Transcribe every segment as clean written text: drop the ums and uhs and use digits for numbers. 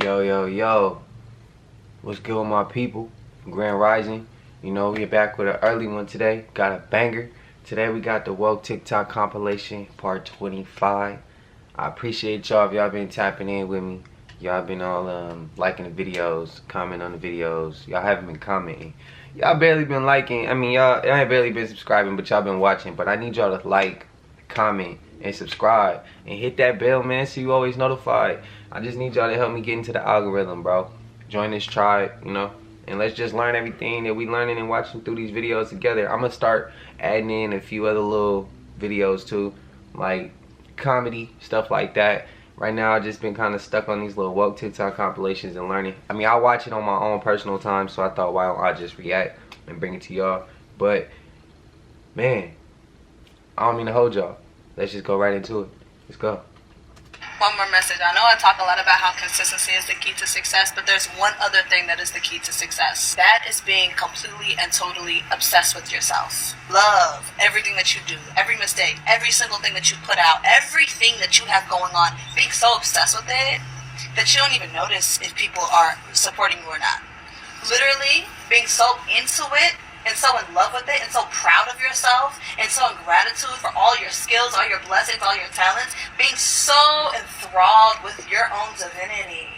Yo, yo, yo. What's good with my people? Grand Rising. You know, we're back with an early one today. Got a banger. Today we got the Woke TikTok compilation, part 25. I appreciate y'all if y'all been tapping in with me. Y'all been all liking the videos, commenting on the videos. Y'all haven't been commenting. Y'all barely been liking. I mean, y'all ain't barely been subscribing, but y'all been watching. But I need y'all to like, comment, and subscribe. And hit that bell, man, so you always notified. I just need y'all to help me get into the algorithm, bro. Join this tribe, you know. And let's just learn everything that we learning and watching through these videos together. I'm going to start adding in a few other little videos too. Like comedy, stuff like that. Right now, I've just been kind of stuck on these little woke TikTok compilations and learning. I mean, I watch it on my own personal time, so I thought, why don't I just react and bring it to y'all? But, man, I don't mean to hold y'all. Let's just go right into it. Let's go. One more message. I know I talk a lot about how consistency is the key to success, but there's one other thing that is the key to success. That is being completely and totally obsessed with yourself. Love everything that you do, every mistake, every single thing that you put out, everything that you have going on. Being so obsessed with it that you don't even notice if people are supporting you or not. Literally being so into it and so in love with it and so proud of yourself and so in gratitude for all your skills, all your blessings, all your talents, being so enthralled with your own divinity.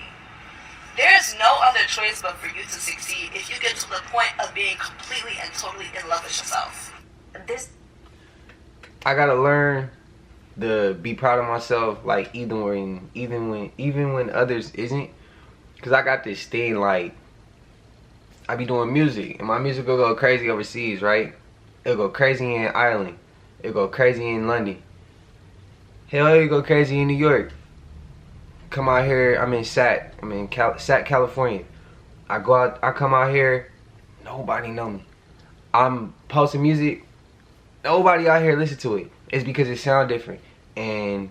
There's no other choice but for you to succeed if you get to the point of being completely and totally in love with yourself. I gotta learn to be proud of myself, like even when others isn't, cause I got this thing like, I be doing music, and my music will go crazy overseas, right? It'll go crazy in Ireland. It'll go crazy in London. Hell, it'll go crazy in New York. Come out here, I'm in SAC, California. I come out here, nobody know me. I'm posting music, nobody out here listen to it. It's because it sound different, and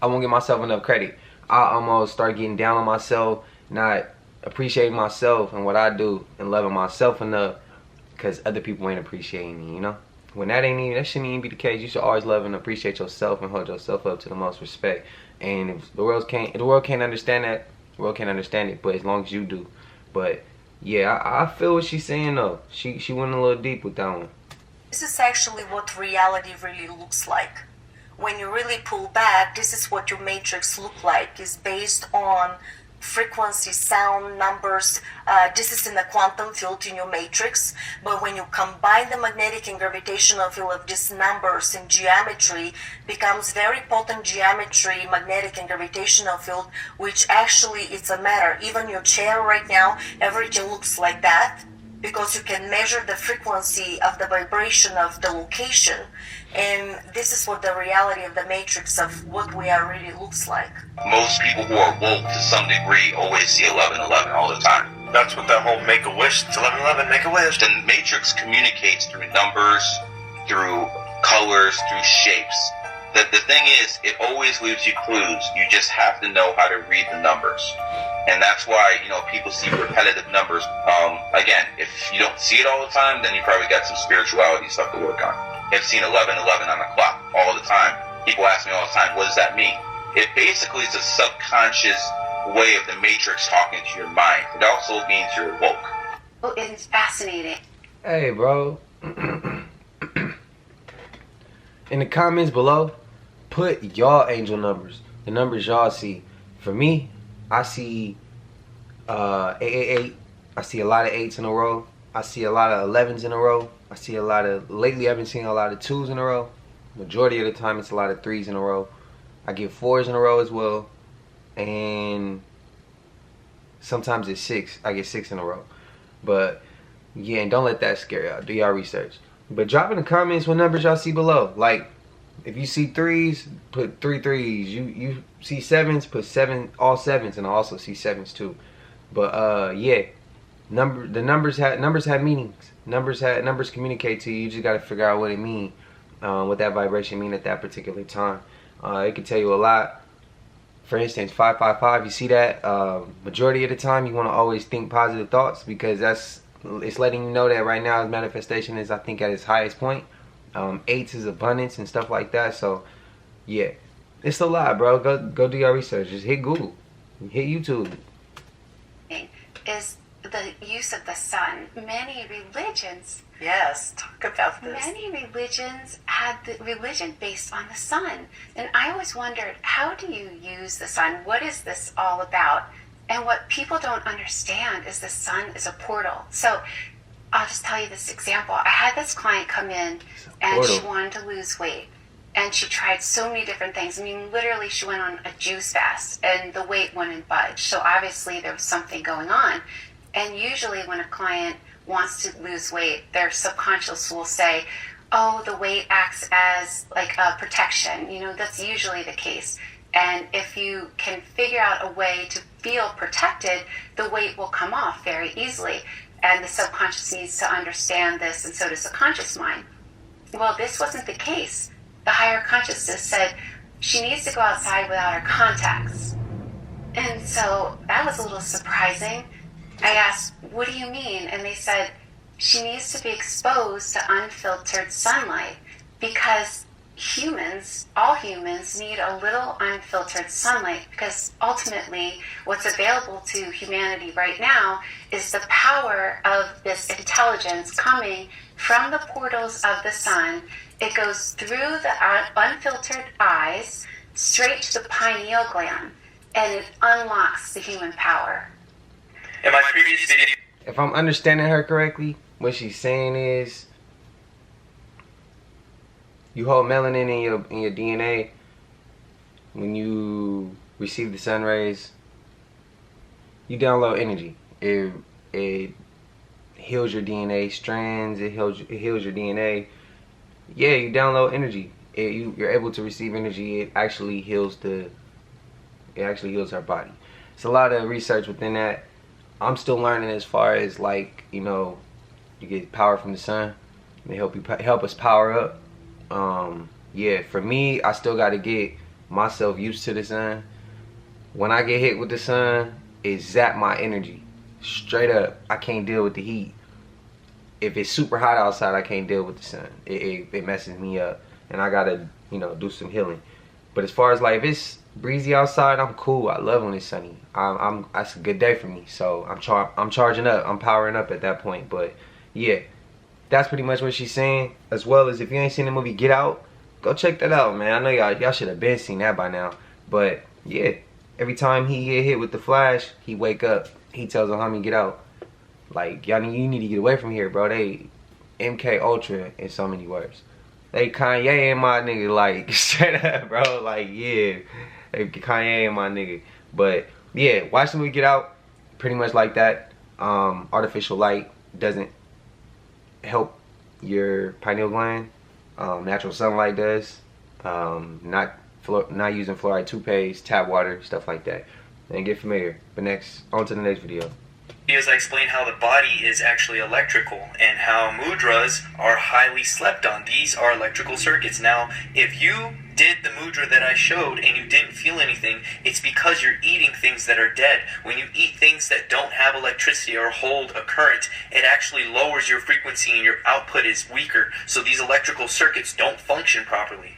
I won't give myself enough credit. I almost start getting down on myself, not appreciating myself and what I do and loving myself enough because other people ain't appreciating me, you know? When that shouldn't even be the case. You should always love and appreciate yourself and hold yourself up to the most respect. And if the world can't understand that, the world can't understand it, but as long as you do. But yeah, I feel what she's saying though. She went a little deep with that one. This is actually what reality really looks like. When you really pull back, this is what your matrix look like. It's based on frequency, sound, numbers. This is in the quantum field in your matrix, but when you combine the magnetic and gravitational field of these numbers in geometry, becomes very potent geometry, magnetic and gravitational field, which actually it's a matter. Even your chair right now, everything looks like that because you can measure the frequency of the vibration of the location, and this is what the reality of the matrix of what we are really looks like. Most people who are woke to some degree always see 1111 all the time. That's what that whole Make-A-Wish, it's 1111, Make-A-Wish. The matrix communicates through numbers, through colors, through shapes. The thing is, it always leaves you clues. You just have to know how to read the numbers. And that's why, you know, people see repetitive numbers. Again, if you don't see it all the time, then you probably got some spirituality stuff to work on. I've seen 1111 on the clock all the time. People ask me all the time, what does that mean? It basically is a subconscious way of the matrix talking to your mind. It also means you're woke. Oh, it is fascinating. Hey, bro. In the comments below, put y'all angel numbers. The numbers y'all see. For me, I see 888. I see a lot of 8s in a row. I see a lot of 11s in a row. I see a lot of, lately I've been seeing a lot of 2s in a row. Majority of the time it's a lot of 3s in a row. I get 4s in a row as well. And sometimes it's 6. I get 6 in a row. But yeah, and don't let that scare y'all. Do y'all research. But drop in the comments what numbers y'all see below. Like, if you see 3s, put 3 3s. You see 7s, put 7, all 7s, and I also see 7s too. But yeah, the numbers have meanings. Numbers communicate to you. You just gotta figure out what it means, what that vibration mean at that particular time. It can tell you a lot. For instance, 555. You see that? Majority of the time, you want to always think positive thoughts because it's letting you know that right now his manifestation is, I think, at its highest point. 8s is abundance and stuff like that. So yeah, it's a lot, bro. Go do your research. Just hit Google. Hit YouTube. Is the use of the sun. Many religions Yes, talk about this. Many religions had the religion based on the sun. And I always wondered, how do you use the sun? What is this all about? And what people don't understand is the sun is a portal. So I'll just tell you this example. I had this client come in and she wanted to lose weight. And she tried so many different things. I mean, literally she went on a juice fast and the weight wouldn't budge. So obviously there was something going on. And usually when a client wants to lose weight, their subconscious will say, oh, the weight acts as like a protection. You know, that's usually the case. And if you can figure out a way to feel protected, the weight will come off very easily. And the subconscious needs to understand this, and so does the conscious mind. Well, this wasn't the case. The higher consciousness said she needs to go outside without her contacts. And so that was a little surprising. I asked, what do you mean? And they said, she needs to be exposed to unfiltered sunlight because humans, all humans, need a little unfiltered sunlight because ultimately what's available to humanity right now is the power of this intelligence coming from the portals of the sun. It goes through the unfiltered eyes straight to the pineal gland, and it unlocks the human power. In my previous video, If I'm understanding her correctly, what she's saying is you hold melanin in your DNA when you receive the sun rays. You download energy. It heals your DNA strands. It heals your DNA. Yeah, you download energy. You're able to receive energy. It actually heals our body. It's a lot of research within that. I'm still learning as far as, like, you know, you get power from the sun. They help us power up. Yeah, for me, I still got to get myself used to the sun. When I get hit with the sun, it zaps my energy. Straight up, I can't deal with the heat. If it's super hot outside, I can't deal with the sun. It messes me up, and I gotta, you know, do some healing. But as far as, like, if it's breezy outside, I'm cool. I love when it's sunny. That's a good day for me. So I'm charging up. I'm powering up at that point. But yeah, that's pretty much what she's saying. As well as, if you ain't seen the movie Get Out, go check that out, man. I know y'all should have been seen that by now. But yeah, every time he get hit with the flash, he wake up. He tells the homie, get out. Like, y'all, you need to get away from here, bro. They MK Ultra in so many words. They Kanye and my nigga, like, straight up, bro. Like, yeah, Kanye and my nigga. But yeah, watch the movie Get Out. Pretty much like that. Artificial light doesn't help your pineal gland. Natural sunlight does. Not using fluoride toothpaste, tap water, stuff like that. And get familiar. But next, on to the next video. I explain how the body is actually electrical and how mudras are highly slept on. These are electrical circuits. Now, if you did the mudra that I showed and you didn't feel anything, it's because you're eating things that are dead. When you eat things that don't have electricity or hold a current, it actually lowers your frequency and your output is weaker. So these electrical circuits don't function properly.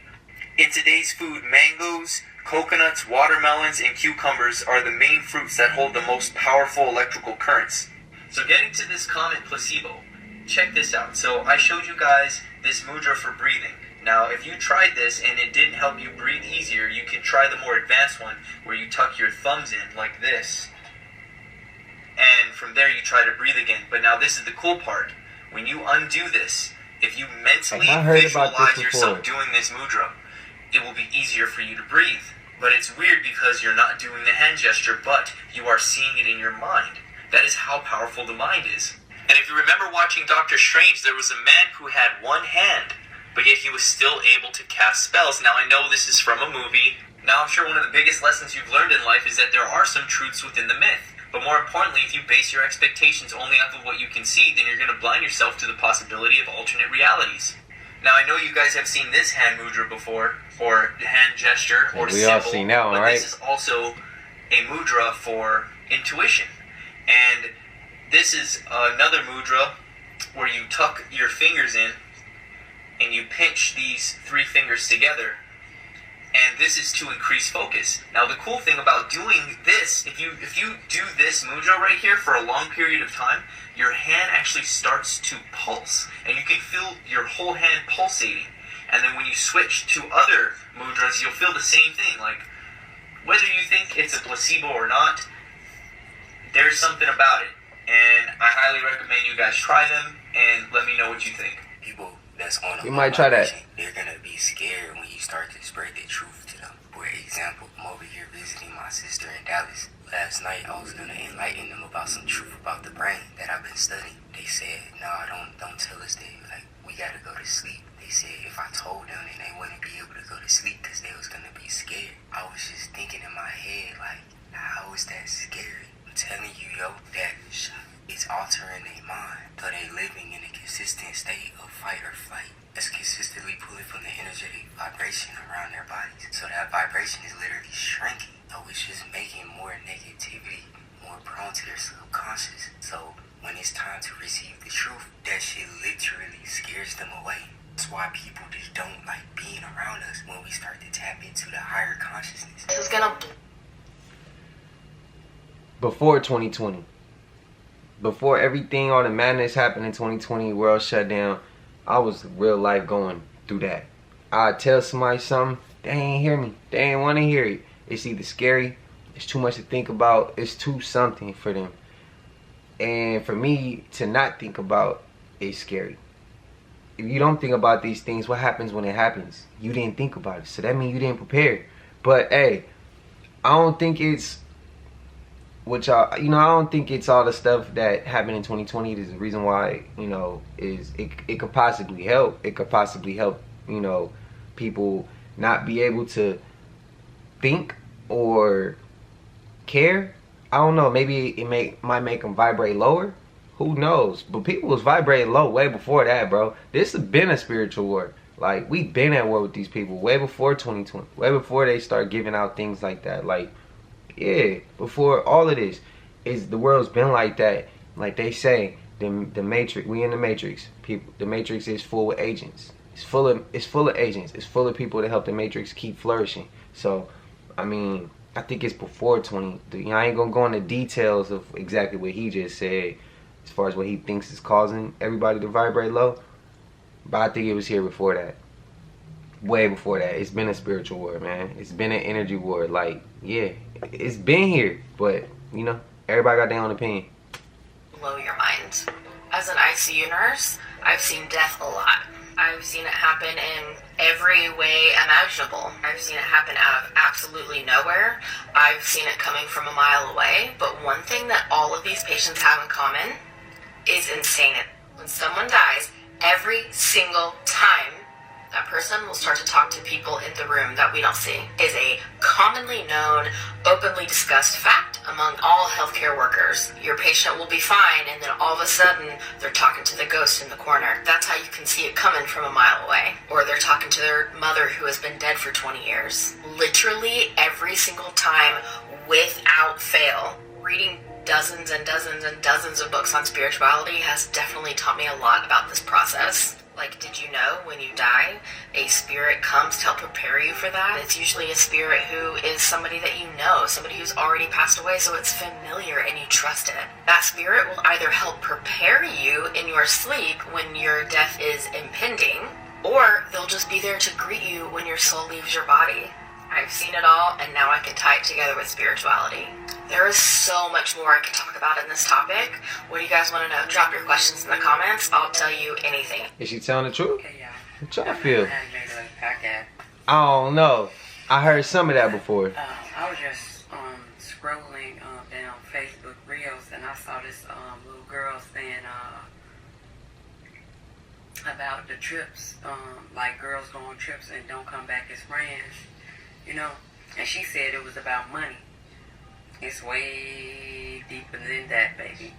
In today's food, mangoes, coconuts, watermelons, and cucumbers are the main fruits that hold the most powerful electrical currents. So getting to this comment placebo, check this out. So I showed you guys this mudra for breathing. Now if you tried this and it didn't help you breathe easier, you can try the more advanced one where you tuck your thumbs in like this. And from there you try to breathe again. But now this is the cool part. When you undo this, if you mentally visualize yourself doing this mudra, it will be easier for you to breathe. But it's weird because you're not doing the hand gesture, but you are seeing it in your mind. That is how powerful the mind is. And if you remember watching Doctor Strange, there was a man who had one hand, but yet he was still able to cast spells. Now I know this is from a movie. Now I'm sure one of the biggest lessons you've learned in life is that there are some truths within the myth. But more importantly, if you base your expectations only off of what you can see, then you're going to blind yourself to the possibility of alternate realities. Now I know you guys have seen this hand mudra before, or hand gesture, or we symbol, all seen that one, but right? this is also a mudra for intuition. And this is another mudra where you tuck your fingers in and you pinch these three fingers together. And this is to increase focus. Now the cool thing about doing this, if you do this mudra right here for a long period of time, your hand actually starts to pulse, and you can feel your whole hand pulsating. And then when you switch to other mudras, you'll feel the same thing. Like, whether you think it's a placebo or not, there's something about it. And I highly recommend you guys try them and let me know what you think. People that's on You might try that. They're gonna be scared when you start to spread the truth to them. For example, I'm over here visiting my sister in Dallas. Last night I was gonna enlighten them about some truth about the brain that I've been studying. They said, "No, don't tell us that. Like, we gotta go to sleep." They said if I told them, then they wouldn't be able to go to sleep because they was gonna be scared. I was just thinking in my head, like, how is that scary? I'm telling you, yo, that it's altering their mind. So they living in a consistent state of fight or flight. That's consistently pulling from the energetic vibration around their bodies. So that vibration is literally shrinking. So it's just making more negativity, more prone to their subconscious. So when it's time to receive the truth, that shit literally scares them away. That's why people just don't like being around us when we start to tap into the higher consciousness. This is gonna Before 2020, before everything, all the madness happened in 2020, world shut down, I was real life going through that. I'd tell somebody something, they ain't hear me. They ain't want to hear it. It's either scary, it's too much to think about, it's too something for them. And for me to not think about is scary. If you don't think about these things, what happens when it happens? You didn't think about it. So that means you didn't prepare. But hey, I don't think it's I don't think it's all the stuff that happened in 2020 is the reason why, is it could possibly help. It could possibly help, people not be able to think or care. I don't know, maybe it might make them vibrate lower. Who knows? But people was vibrating low way before that, bro. This has been a spiritual war. Like, we've been at war with these people way before 2020. Way before they start giving out things like that. Like, yeah, before all of this, the world's been like that. Like they say, the Matrix. We in the Matrix. People, the Matrix is full with agents. It's full of agents. It's full of people that help the Matrix keep flourishing. So, I mean, I think it's before 20. I ain't gonna go into details of exactly what he just said, as far as what he thinks is causing everybody to vibrate low. But I think it was here before that. Way before that. It's been a spiritual war, man. It's been an energy war. Like, yeah, it's been here. But, everybody got their own opinion. Blow your mind. As an ICU nurse, I've seen death a lot. I've seen it happen in every way imaginable. I've seen it happen out of absolutely nowhere. I've seen it coming from a mile away. But one thing that all of these patients have in common is insanity. When someone dies, every single time that person will start to talk to people in the room that we don't see is a commonly known, openly discussed fact among all healthcare workers. Your patient will be fine, and then all of a sudden, they're talking to the ghost in the corner. That's how you can see it coming from a mile away. Or they're talking to their mother who has been dead for 20 years. Literally every single time, without fail. Reading dozens and dozens and dozens of books on spirituality has definitely taught me a lot about this process. Like, did you know when you die, a spirit comes to help prepare you for that? It's usually a spirit who is somebody that you know, somebody who's already passed away, so it's familiar and you trust it. That spirit will either help prepare you in your sleep when your death is impending, or they'll just be there to greet you when your soul leaves your body. I've seen it all, and now I can tie it together with spirituality. There is so much more I can talk about in this topic. What do you guys want to know? Drop your questions in the comments. I'll tell you anything. Is she telling the truth? Okay, yeah. What y'all feel? Okay. I don't know. I heard some of that before. I was just scrolling down Facebook Reels, and I saw this little girl saying about the trips, like girls go on trips and don't come back as friends, and she said it was about money. It's way deeper than that, baby.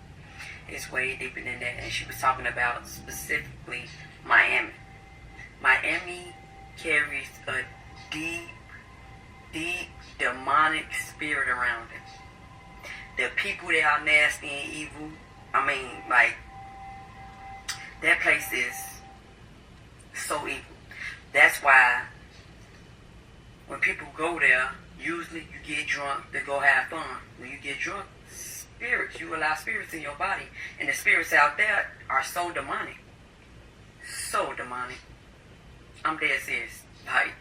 It's way deeper than that. And she was talking about specifically Miami. Miami carries a deep, deep demonic spirit around it. The people there are nasty and evil. I mean, like, that place is so evil. That's why when people go there, usually you get drunk to go have fun. When you get drunk, spirits, you allow spirits in your body. And the spirits out there are so demonic. So demonic. I'm dead serious. Like,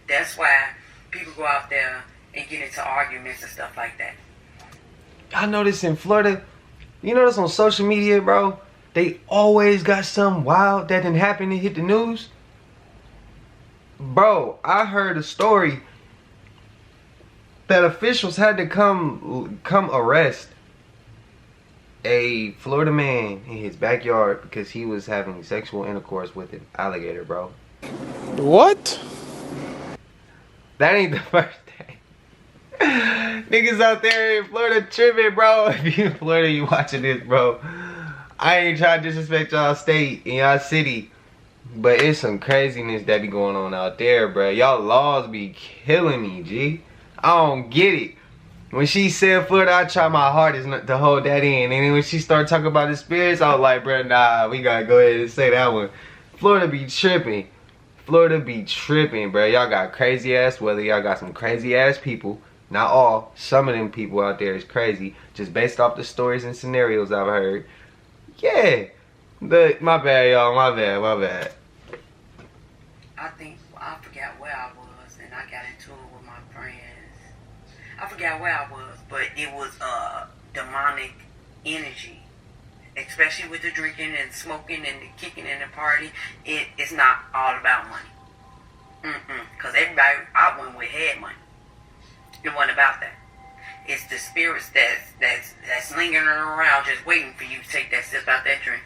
that's why people go out there and get into arguments and stuff like that. I noticed in Florida, you notice on social media, bro, they always got something wild that didn't happen and hit the news. Bro, I heard a story that officials had to come arrest a Florida man in his backyard because he was having sexual intercourse with an alligator, bro. What? That ain't the first day. Niggas out there in Florida tripping, bro. If you in Florida, you watching this, bro. I ain't trying to disrespect y'all state and y'all city, but it's some craziness that be going on out there, bro. Y'all laws be killing me, G. I don't get it. When she said Florida, I try my hardest not to hold that in. And then when she started talking about the spirits, I was like, bro, nah, we gotta go ahead and say that one. Florida be tripping. Florida be tripping, bro. Y'all got crazy ass weather. Y'all got some crazy ass people. Not all. Some of them people out there is crazy. Just based off the stories and scenarios I've heard. Yeah. My bad, y'all. My bad. I think, I forgot where I was, and I got into it with my friends. I forgot where I was, but it was demonic energy. Especially with the drinking and smoking and the kicking and the party. It's not all about money. Because everybody I went with had money. It wasn't about that. It's the spirits that's lingering around just waiting for you to take that sip out that drink.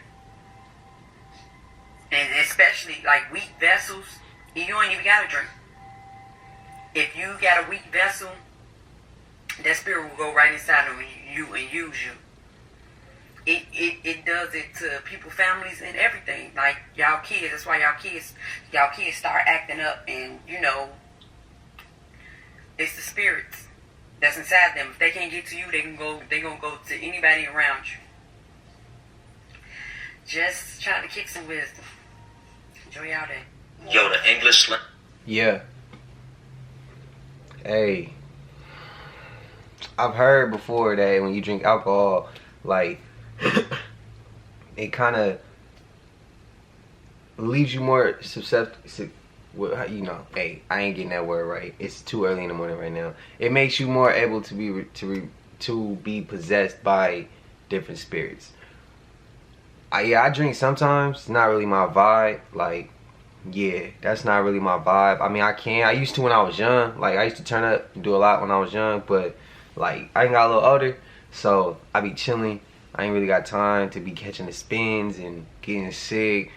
And especially like weak vessels, you ain't even got to drink. If you got a weak vessel, that spirit will go right inside of you and use you. It does it to people, families, and everything. Like y'all kids, that's why y'all kids start acting up, and you know, it's the spirits that's inside them. If they can't get to you, they gonna go to anybody around you. Just trying to kick some wisdom. Enjoy y'all day. Yo, the English slang. Yeah. Hey. I've heard before that when you drink alcohol, like, it kind of leaves you more susceptible. You know, hey, I ain't getting that word right. It's too early in the morning right now. It makes you more able to be possessed by different spirits. I drink sometimes. It's not really my vibe. Like, yeah, that's not really my vibe. I mean, I used to when I was young. Like, I used to turn up and do a lot when I was young, but like, I got a little older, so I be chilling. I ain't really got time to be catching the spins and getting sick,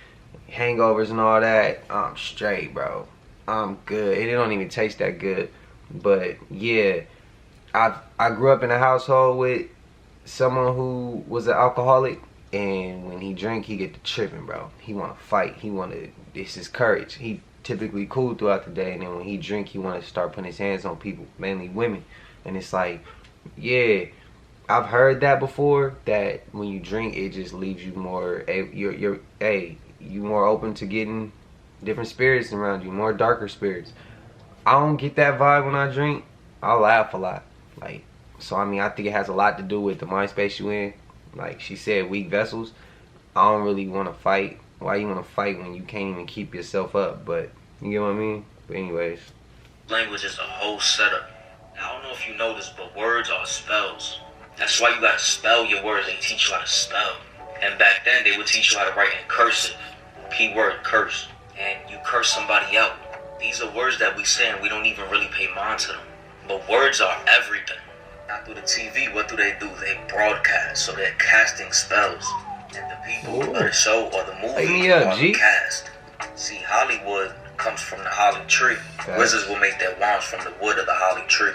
hangovers and all that. I'm straight, bro. I'm good. It don't even taste that good. But yeah, I grew up in a household with someone who was an alcoholic, and when he drink, he get to tripping, bro. He want to fight. This is courage. He typically cool throughout the day, and then when he drink, he want to start putting his hands on people, mainly women. And it's like, yeah, I've heard that before, that when you drink, it just leaves you more, you more open to getting different spirits around you, more darker spirits. I don't get that vibe when I drink. I laugh a lot. Like, so I mean, I think it has a lot to do with the mind space you in. Like she said, weak vessels. I don't really want to fight. Why you want to fight when you can't even keep yourself up? But you get what I mean? But anyways. Language is a whole setup. I don't know if you know this, but words are spells. That's why you gotta spell your words. They teach you how to spell. And back then, they would teach you how to write in cursive. Keyword curse. And you curse somebody out. These are words that we say and we don't even really pay mind to them. But words are everything. Now through the TV, what do? They broadcast. So they're casting spells. And the people of the show or the movie are the cast. See, Hollywood comes from the holly tree. Okay. Wizards will make their wands from the wood of the holly tree.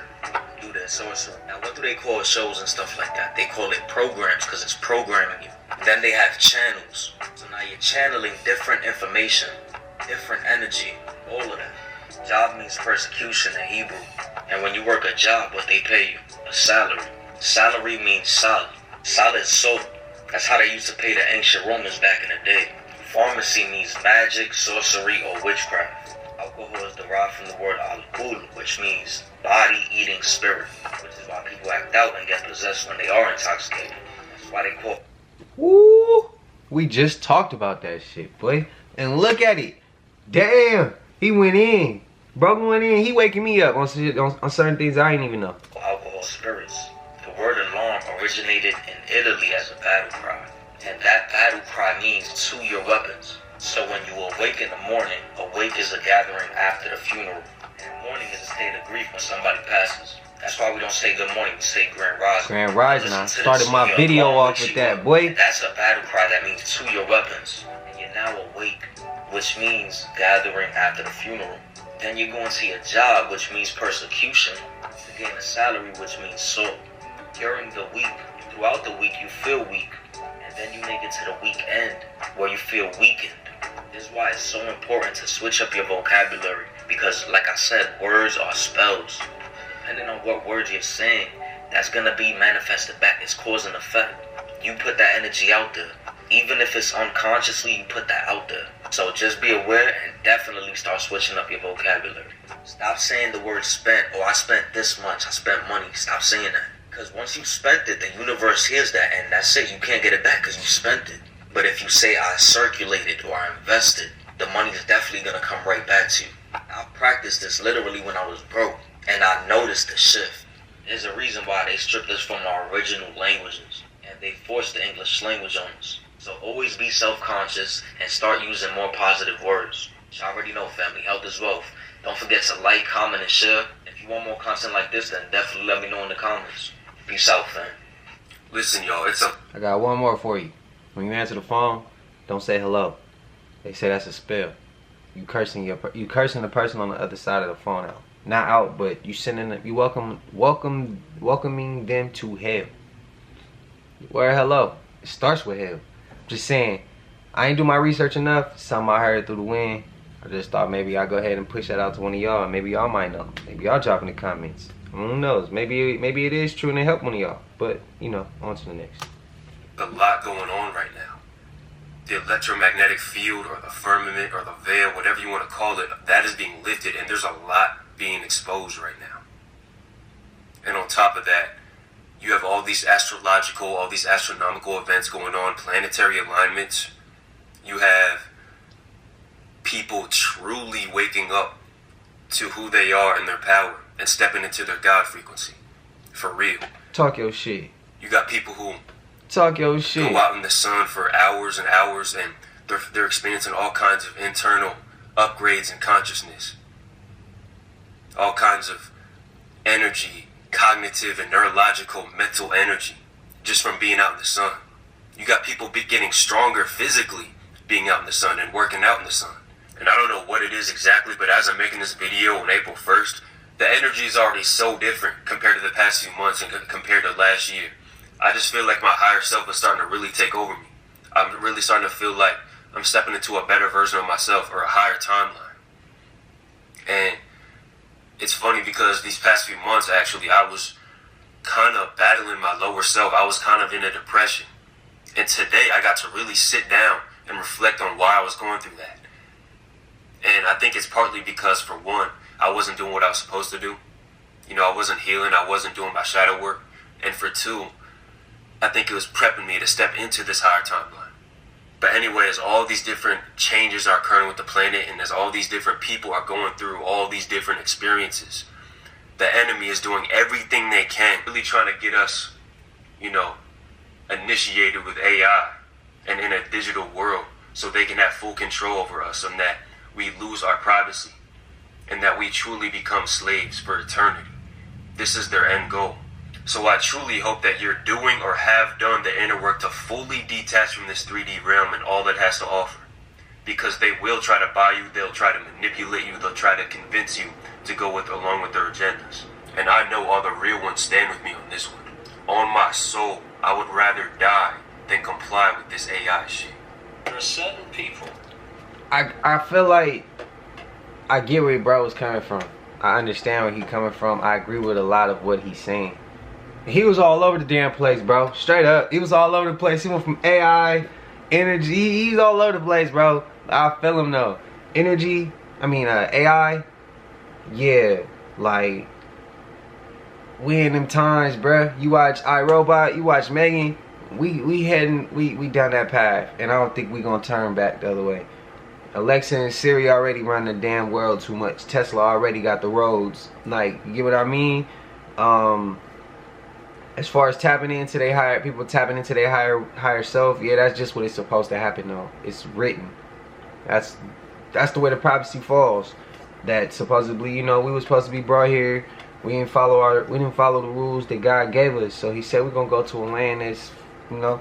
Do their sorcery. Now what do they call shows and stuff like that? They call it programs because it's programming you. Then they have channels. So now you're channeling different information, different energy, all of that. Job means persecution in Hebrew. And when you work a job, what they pay you? A salary. Salary means solid. Solid soul. That's how they used to pay the ancient Romans back in the day. Pharmacy means magic, sorcery, or witchcraft. A Alcohol is derived from the word alcohol, which means body-eating spirit, which is why people act out and get possessed when they are intoxicated. That's why they call. Woo! We just talked about that shit, boy. And look at it. Damn, he went in. Bro went in. He waking me up on certain things I ain't even know. Alcohol spirits. The word alarm originated in Italy as a battle cry, and that battle cry means to your weapons. So when you awake in the morning, awake is a gathering after the funeral, and mourning is a state of grief when somebody passes. That's why we don't say good morning, we say grand rising. Grand rising. I started my video off with that, boy. That's a battle cry that means to your weapons, and you're now awake, which means gathering after the funeral. Then you're going to your job, which means persecution, to gain a salary, which means soul. During the week, throughout the week, you feel weak, and then you make it to the weekend where you feel weakened. This is why it's so important to switch up your vocabulary, because like I said, words are spells. Depending on what words you're saying, that's gonna be manifested back. It's cause and effect. You put that energy out there. Even if it's unconsciously, you put that out there. So just be aware and definitely start switching up your vocabulary. Stop saying the word spent, or I spent this much, I spent money. Stop saying that. Because once you spent it, the universe hears that, and that's it. You can't get it back because you spent it. But if you say I circulated or I invested, the money is definitely going to come right back to you. I practiced this literally when I was broke, and I noticed the shift. There's a reason why they stripped us from our original languages, and they forced the English language on us. So always be self-conscious and start using more positive words. You already know, family, health is wealth. Don't forget to like, comment, and share. If you want more content like this, then definitely let me know in the comments. Peace out, fam. Listen, y'all, I got one more for you. When you answer the phone, don't say hello. They say that's a spell. You cursing the person on the other side of the phone out. Not out, but you welcoming them to hell. Where hello? It starts with hell. Just saying, I ain't do my research enough. Something I heard through the wind. I just thought maybe I'd go ahead and push that out to one of y'all. Maybe y'all might know. Maybe y'all drop in the comments. Who knows? Maybe it is true and it helped one of y'all. But, you know, on to the next. a lot going on right now. The electromagnetic field or the firmament or the veil, whatever you want to call it, that is being lifted, and there's a lot being exposed right now. And on top of that, you have all these astrological, all these astronomical events going on, planetary alignments. You have people truly waking up to who they are and their power and stepping into their God frequency. For real. Talk your shit. You got people who talk your shit. Go out in the sun for hours and hours, and they're experiencing all kinds of internal upgrades in consciousness. All kinds of energy, cognitive and neurological, mental energy, just from being out in the sun. You got people getting stronger physically being out in the sun and working out in the sun. And I don't know what it is exactly, but as I'm making this video on April 1st, the energy is already so different compared to the past few months and compared to last year. I just feel like my higher self is starting to really take over me. I'm really starting to feel like I'm stepping into a better version of myself or a higher timeline. And it's funny because these past few months, actually, I was kind of battling my lower self. I was kind of in a depression. And today I got to really sit down and reflect on why I was going through that. And I think it's partly because, for one, I wasn't doing what I was supposed to do. You know, I wasn't healing. I wasn't doing my shadow work. And for two, I think it was prepping me to step into this higher timeline. But anyway, as all these different changes are occurring with the planet, and as all these different people are going through all these different experiences, the enemy is doing everything they can, really trying to get us, you know, initiated with AI and in a digital world so they can have full control over us and that we lose our privacy and that we truly become slaves for eternity. This is their end goal. So I truly hope that you're doing or have done the inner work to fully detach from this 3D realm and all it has to offer. Because they will try to buy you, they'll try to manipulate you, they'll try to convince you to go along with their agendas. And I know all the real ones stand with me on this one. On my soul, I would rather die than comply with this AI shit. There are certain people. I feel like I get where bro was coming from. I understand where he's coming from. I agree with a lot of what he's saying. He was all over the damn place, bro. Straight up. He was all over the place. He went from AI, energy. He's all over the place, bro. I feel him, though. Energy, AI, yeah, like, we in them times, bruh. You watch iRobot, you watch Megan, we down that path, and I don't think we gonna turn back the other way. Alexa and Siri already run the damn world too much. Tesla already got the roads. Like, you get what I mean? As far as tapping into their higher self, yeah, that's just what it's supposed to happen though. It's written. That's the way the prophecy falls. That supposedly, you know, we were supposed to be brought here. We didn't follow the rules that God gave us. So he said we're gonna go to a land that's, you know,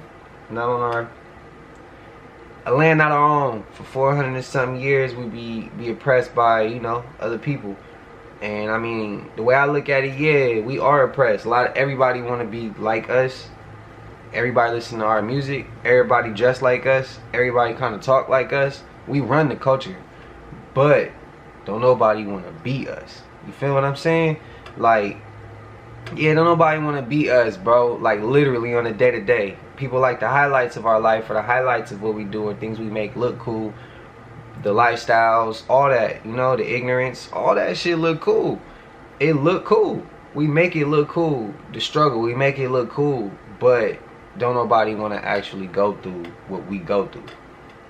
a land not our own. For 400 and something years we be oppressed by, you know, other people. And I mean, the way I look at it, yeah, we are oppressed. Everybody want to be like us. Everybody listen to our music. Everybody dress like us. Everybody kind of talk like us. We run the culture, but don't nobody want to beat us. You feel what I'm saying? Like, yeah, don't nobody want to beat us, bro. Like, literally on a day-to-day. People like the highlights of our life, or the highlights of what we do, or things we make look cool. The lifestyles, all that, you know, the ignorance, all that shit look cool. It look cool. We make it look cool. The struggle, we make it look cool. But don't nobody want to actually go through what we go through.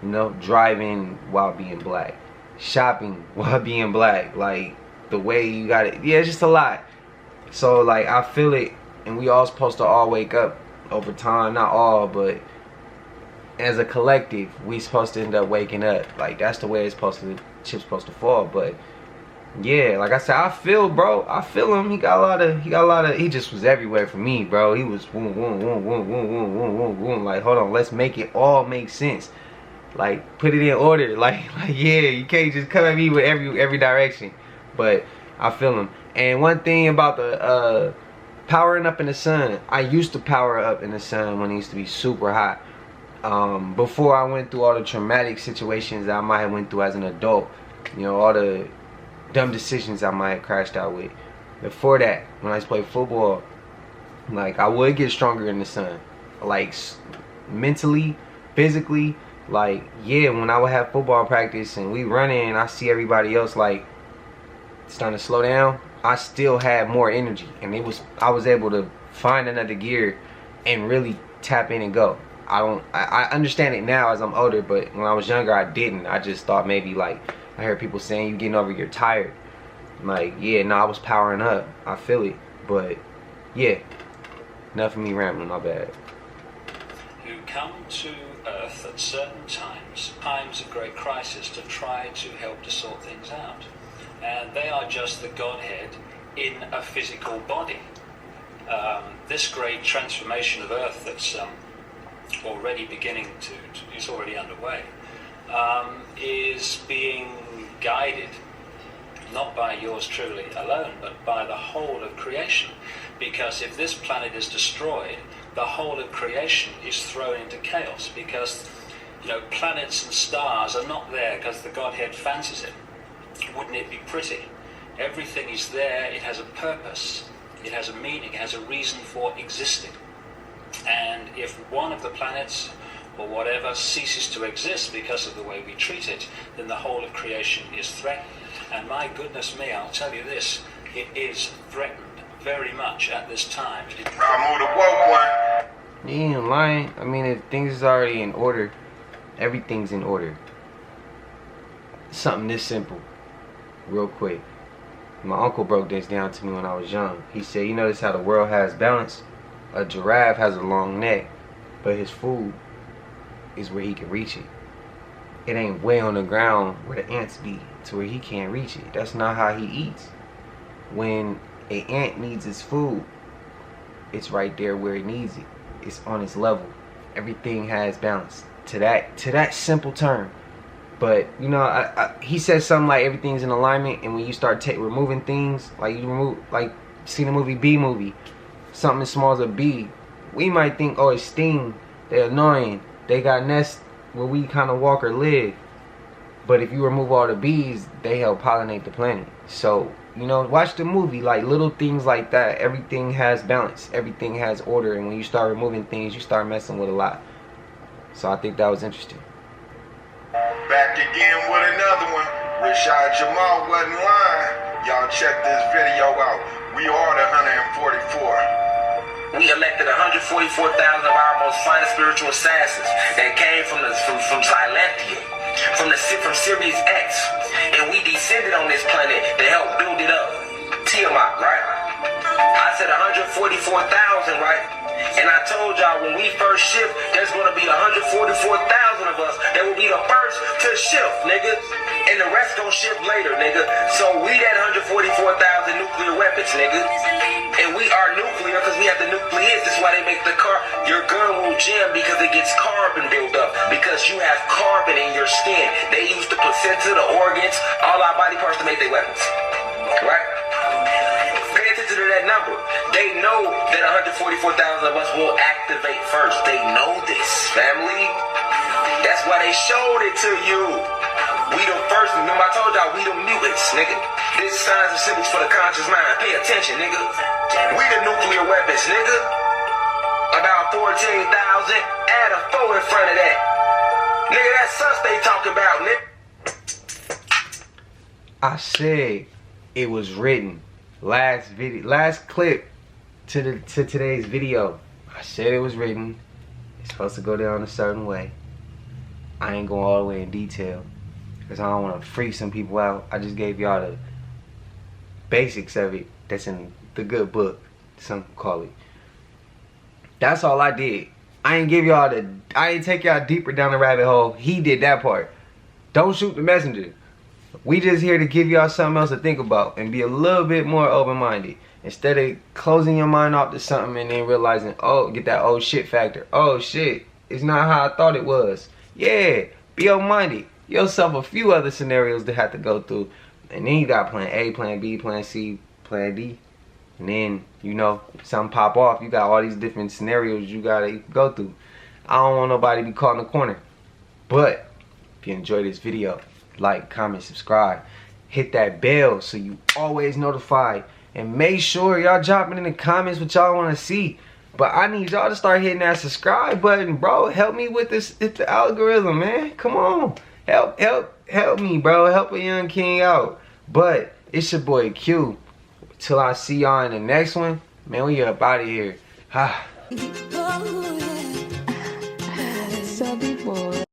You know, driving while being black, shopping while being black, like the way you got it. Yeah, it's just a lot. So like, I feel it, and we all supposed to all wake up over time. Not all, but as a collective, we supposed to end up waking up. Like, that's the way it's supposed to, shit's supposed to fall. But yeah, like I said, I feel, bro. I feel him. He just was everywhere for me, bro. He was woom, woom, woom, woom, woom, woom, woom, woom, woom. Like, hold on, let's make it all make sense. Like, put it in order. Like yeah, you can't just come at me with every direction. But I feel him. And one thing about the powering up in the sun, I used to power up in the sun when it used to be super hot. Before I went through all the traumatic situations that I might have went through as an adult, you know, all the dumb decisions I might have crashed out with. Before that, when I used to play football, like, I would get stronger in the sun, like mentally, physically. Like, yeah, when I would have football practice and we running and I see everybody else like starting to slow down, I still had more energy, and I was able to find another gear and really tap in and go. I understand it now as I'm older, but when I was younger I didn't. I just thought maybe, like, I heard people saying you getting over, you're tired. Like, yeah, no, I was powering up. I feel it. But yeah, enough of me rambling, my bad. Who come to Earth at certain times of great crisis, to try to help to sort things out. And they are just the Godhead in a physical body. This great transformation of Earth that's already beginning is already underway, is being guided not by yours truly alone, but by the whole of creation. Because if this planet is destroyed, the whole of creation is thrown into chaos, because, you know, planets and stars are not there because the Godhead fancies it. Wouldn't it be pretty? Everything is there. It has a purpose. It has a meaning. It has a reason for existing. And if one of the planets or whatever ceases to exist because of the way we treat it, then the whole of creation is threatened. And my goodness me, I'll tell you this, it is threatened very much at this time. You ain't lying. I mean, if things is already in order, everything's in order. Something this simple, real quick. My uncle broke this down to me when I was young. He said, you notice how the world has balance? A giraffe has a long neck, but his food is where he can reach it. It ain't way on the ground where the ants be to where he can't reach it. That's not how he eats. When an ant needs his food, it's right there where it needs it. It's on its level. Everything has balance. To that simple term. But, you know, he says something like everything's in alignment, and when you start removing things, like you remove, like, see the movie Bee Movie, something as small as a bee, we might think, oh, it's Sting, they're annoying, they got nests where we kind of walk or live. But if you remove all the bees, they help pollinate the planet. So, you know, watch the movie, like little things like that. Everything has balance, everything has order, and when you start removing things, you start messing with a lot. So I think that was interesting. Back again with another one. Rashad Jamal wasn't lying. Y'all check this video out. We are the 144. We elected 144,000 of our most finest spiritual assassins that came from Xylanthia, from Sirius X, and we descended on this planet to help build it up. Tiamat, right? I said 144,000, right? And I told y'all when we first shift, there's gonna be 144,000 of us that will be the first to shift, nigga. And the rest gonna shift later, nigga. So we that 144,000 nuclear weapons, nigga. And we are nuclear because we have the nucleus. That's why they make the car. Your gun will jam because it gets carbon built up. Because you have carbon in your skin. They use the placenta, the organs, all our body parts to make their weapons. Right? Pay attention to that number. They know that 144,000 of us will activate first. They know this, family. That's why they showed it to you. We the first, remember I told y'all, we the mutants, nigga. This signs and symbols for the conscious mind. Pay attention, nigga. We the nuclear weapons, nigga. About 14,000, add a 4 in front of that. Nigga, that's us they talking about, nigga. I said it was written. Last clip to today's video. I said it was written. It's supposed to go down a certain way. I ain't going all the way in detail because I don't want to freak some people out. I just gave y'all the basics of it that's in the good book, some call it. That's all I did. I ain't take y'all deeper down the rabbit hole. He did that part. Don't shoot the messenger. We just here to give y'all something else to think about and be a little bit more open-minded. Instead of closing your mind off to something and then realizing, oh, get that old shit factor. Oh shit, it's not how I thought it was. Yeah, be open-minded. Yourself a few other scenarios to have to go through. And then you got plan A, plan B, plan C, plan D. And then, you know, something pop off. You got all these different scenarios you gotta go through. I don't want nobody to be caught in the corner. But if you enjoyed this video, like, comment, subscribe. Hit that bell so you always notified. And make sure y'all dropping in the comments what y'all want to see. But I need y'all to start hitting that subscribe button, bro. Help me with this, it's the algorithm, man. Come on. Help me, bro. Help a young king out. But it's your boy Q. Till I see y'all in the next one, man, we up out of here. Subby boy.